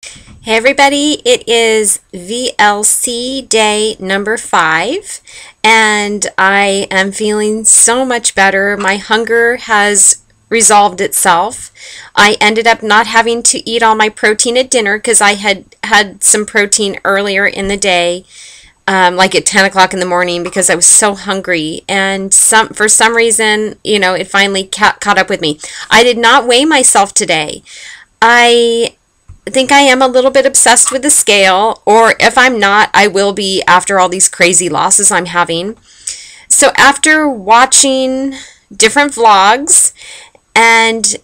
Hey everybody, it is VLC day number 5 and I am feeling so much better. My hunger has resolved itself. I ended up not having to eat all my protein at dinner because I had some protein earlier in the day, like at 10 o'clock in the morning because I was so hungry, and for some reason, it finally caught up with me. I did not weigh myself today. I think I am a little bit obsessed with the scale, or if I'm not, I will be after all these crazy losses I'm having. So after watching different vlogs, and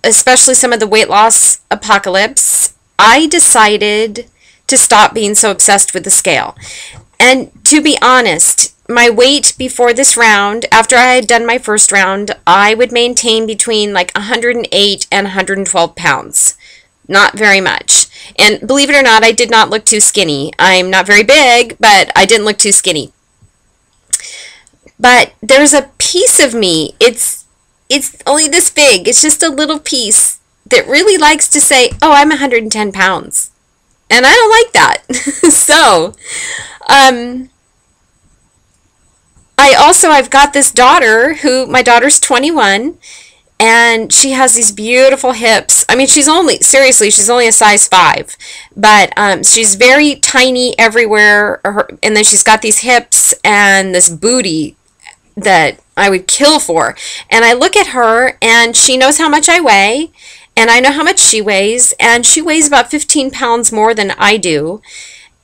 especially some of the weight loss apocalypse, I decided to stop being so obsessed with the scale. And to be honest, my weight before this round, after I had done my first round, I would maintain between like 108 and 112 pounds. Not very much. And believe it or not, I did not look too skinny. I'm not very big, but I didn't look too skinny. But there's a piece of me, it's only this big, it's just a little piece that really likes to say, oh, I'm 110 pounds. And I don't like that. So, I've got this daughter my daughter's 21, and she has these beautiful hips. I mean, she's only a size 5, but she's very tiny everywhere, and then she's got these hips and this booty that I would kill for. And I look at her, and she knows how much I weigh, and I know how much she weighs, and she weighs about 15 pounds more than I do.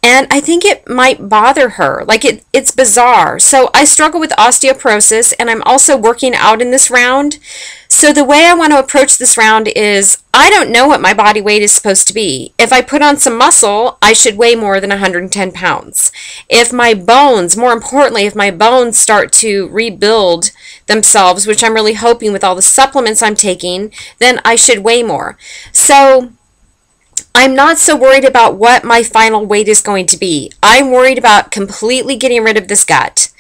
And I think it might bother her. Like, it's bizarre. So I struggle with osteoporosis, and I'm also working out in this round. So the way I want to approach this round is, I don't know what my body weight is supposed to be. If I put on some muscle, I should weigh more than 110 pounds. If my bones, more importantly, if my bones start to rebuild themselves, which I'm really hoping with all the supplements I'm taking, then I should weigh more. So I'm not so worried about what my final weight is going to be. I'm worried about completely getting rid of this gut.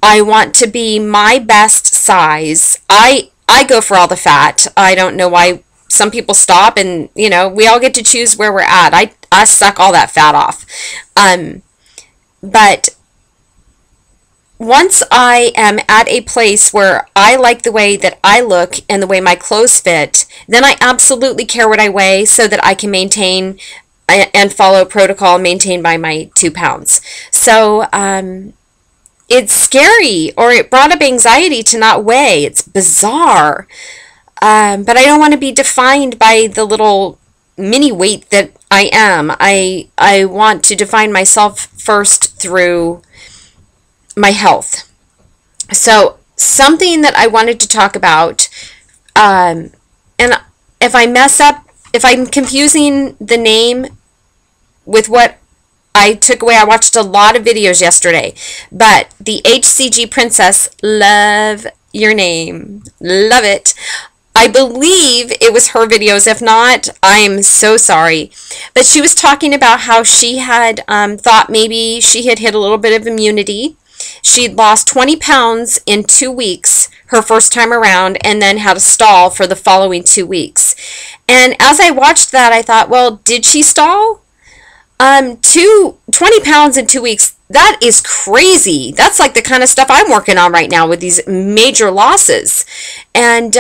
I want to be my best size. I go for all the fat. I don't know why some people stop, and we all get to choose where we're at. I suck all that fat off. But once I am at a place where I like the way that I look and the way my clothes fit, then I absolutely care what I weigh so that I can maintain and follow protocol maintained by my 2 pounds. So it's scary, or it brought up anxiety to not weigh. It's bizarre. But I don't want to be defined by the little mini weight that I am. I want to define myself first through my health. So something that I wanted to talk about, and if I mess up, if I'm confusing the name with what I took away, I watched a lot of videos yesterday, but the HCG princess, love your name, love it. I believe it was her videos. If not, I'm so sorry. But she was talking about how she had thought maybe she had hit a little bit of immunity. She'd lost 20 pounds in 2 weeks her first time around, and then had a stall for the following 2 weeks. And as I watched that, I thought, well, did she stall? 20 pounds in 2 weeks, that is crazy. That's like the kind of stuff I'm working on right now with these major losses. And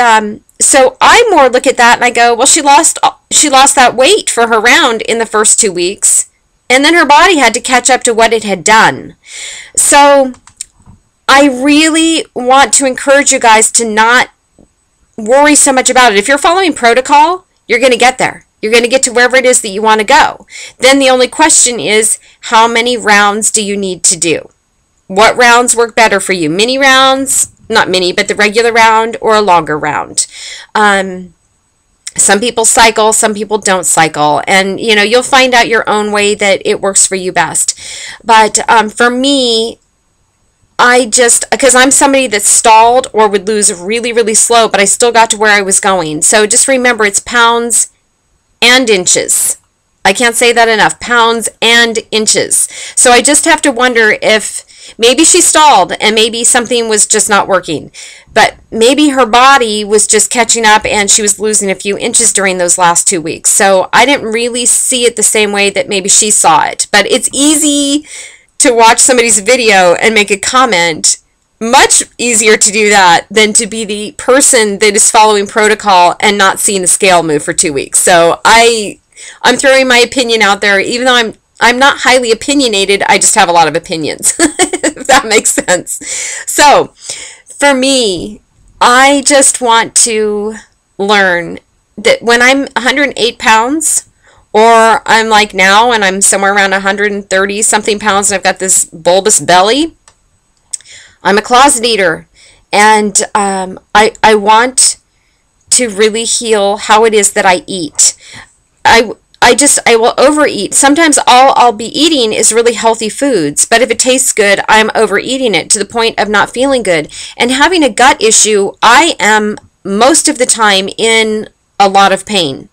so I more look at that and I go, well, she lost that weight for her round in the first 2 weeks. And then her body had to catch up to what it had done. So I really want to encourage you guys to not worry so much about it. If you're following protocol, you're going to get there. You're going to get to wherever it is that you want to go. Then the only question is, how many rounds do you need to do? What rounds work better for you? Mini rounds, not mini, but the regular round, or a longer round? Some people cycle, some people don't cycle, and you'll find out your own way that it works for you best. But for me, because I'm somebody that stalled or would lose really, really slow, but I still got to where I was going. So just remember, it's pounds and inches. I can't say that enough. Pounds and inches. So I just have to wonder if Maybe she stalled and maybe something was just not working. But maybe her body was just catching up and she was losing a few inches during those last 2 weeks. So I didn't really see it the same way that maybe she saw it. But it's easy to watch somebody's video and make a comment. Much easier to do that than to be the person that is following protocol and not seeing the scale move for 2 weeks. So I'm throwing my opinion out there, even though I'm not highly opinionated. I just have a lot of opinions, if that makes sense. So for me, I just want to learn that when I'm 108 pounds, or I'm like now and I'm somewhere around 130 something pounds and I've got this bulbous belly, I'm a closet eater, and I want to really heal how it is that I eat. I will overeat. Sometimes all I'll be eating is really healthy foods, but if it tastes good, I'm overeating it to the point of not feeling good. And having a gut issue, I am most of the time in a lot of pain.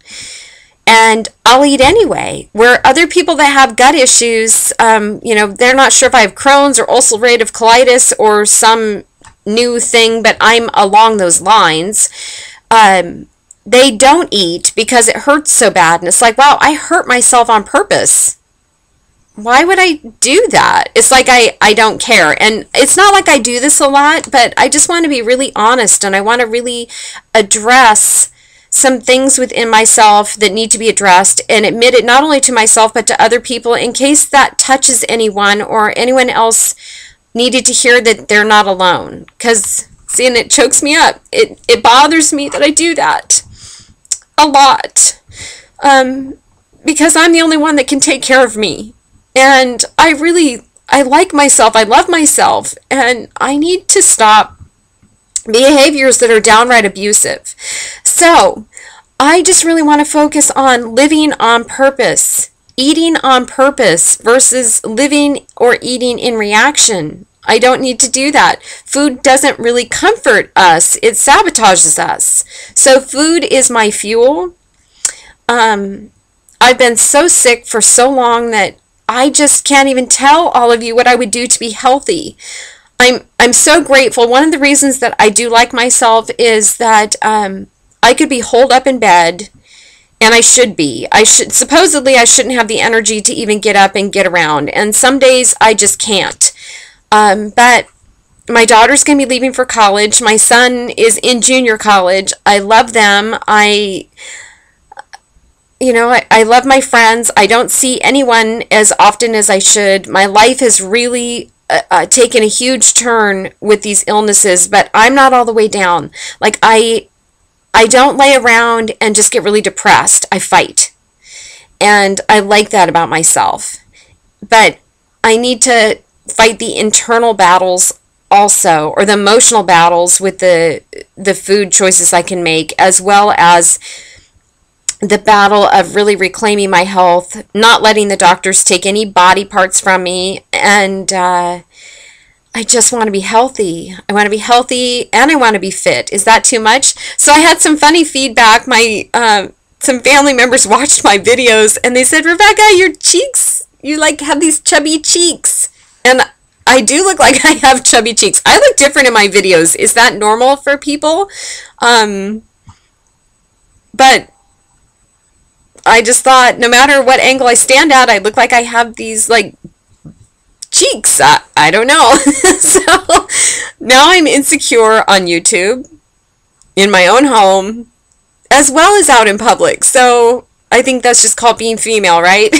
And I'll eat anyway. Where other people that have gut issues, they're not sure if I have Crohn's or ulcerative colitis or some new thing, but I'm along those lines. They don't eat because it hurts so bad. And it's like, wow, I hurt myself on purpose. Why would I do that? It's like I don't care. And it's not like I do this a lot, but I just want to be really honest, and I want to really address some things within myself that need to be addressed and admit it not only to myself but to other people, in case that touches anyone or anyone else needed to hear that they're not alone. Because, see, and it chokes me up. It bothers me that I do that a lot, because I'm the only one that can take care of me. And I like myself. I love myself. And I need to stop behaviors that are downright abusive. So I just really want to focus on living on purpose, eating on purpose versus living or eating in reaction. I don't need to do that. Food doesn't really comfort us. It sabotages us. So food is my fuel. I've been so sick for so long that I just can't even tell all of you what I would do to be healthy. I'm so grateful. One of the reasons that I do like myself is that I could be holed up in bed, and I should be. Supposedly I shouldn't have the energy to even get up and get around, and some days I just can't. But my daughter's going to be leaving for college. My son is in junior college. I love them. I love my friends. I don't see anyone as often as I should. My life has really taken a huge turn with these illnesses, but I'm not all the way down. Like, I don't lay around and just get really depressed. I fight. And I like that about myself. But I need to fight the internal battles also, or the emotional battles with the food choices I can make, as well as the battle of really reclaiming my health, not letting the doctors take any body parts from me, and I just want to be healthy. I want to be healthy, and I want to be fit. Is that too much? So I had some funny feedback. Some family members watched my videos, and they said, Rebecca, your cheeks, you have these chubby cheeks. And I do look like I have chubby cheeks. I look different in my videos. Is that normal for people? But I just thought, no matter what angle I stand at, I look like I have these, cheeks. I don't know. So now I'm insecure on YouTube, in my own home, as well as out in public. So I think that's just called being female, right?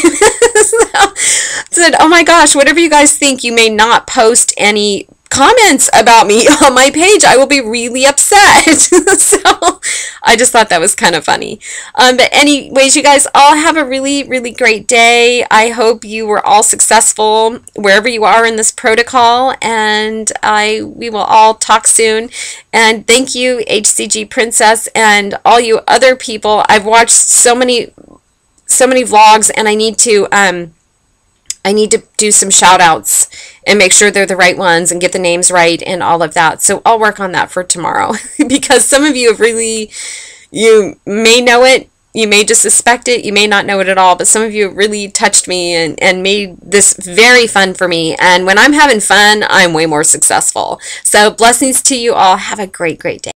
Said, oh my gosh, whatever you guys think, you may not post any comments about me on my page. I will be really upset. So I just thought that was kind of funny. But anyways, you guys all have a really, really great day. I hope you were all successful wherever you are in this protocol, and we will all talk soon. And thank you, HCG Princess, and all you other people. I've watched so many vlogs, and I need to do some shout outs and make sure they're the right ones and get the names right and all of that. So I'll work on that for tomorrow because some of you have you may know it You may just suspect it, you may not know it at all, but some of you really touched me and made this very fun for me. And when I'm having fun, I'm way more successful. So blessings to you all. Have a great, great day.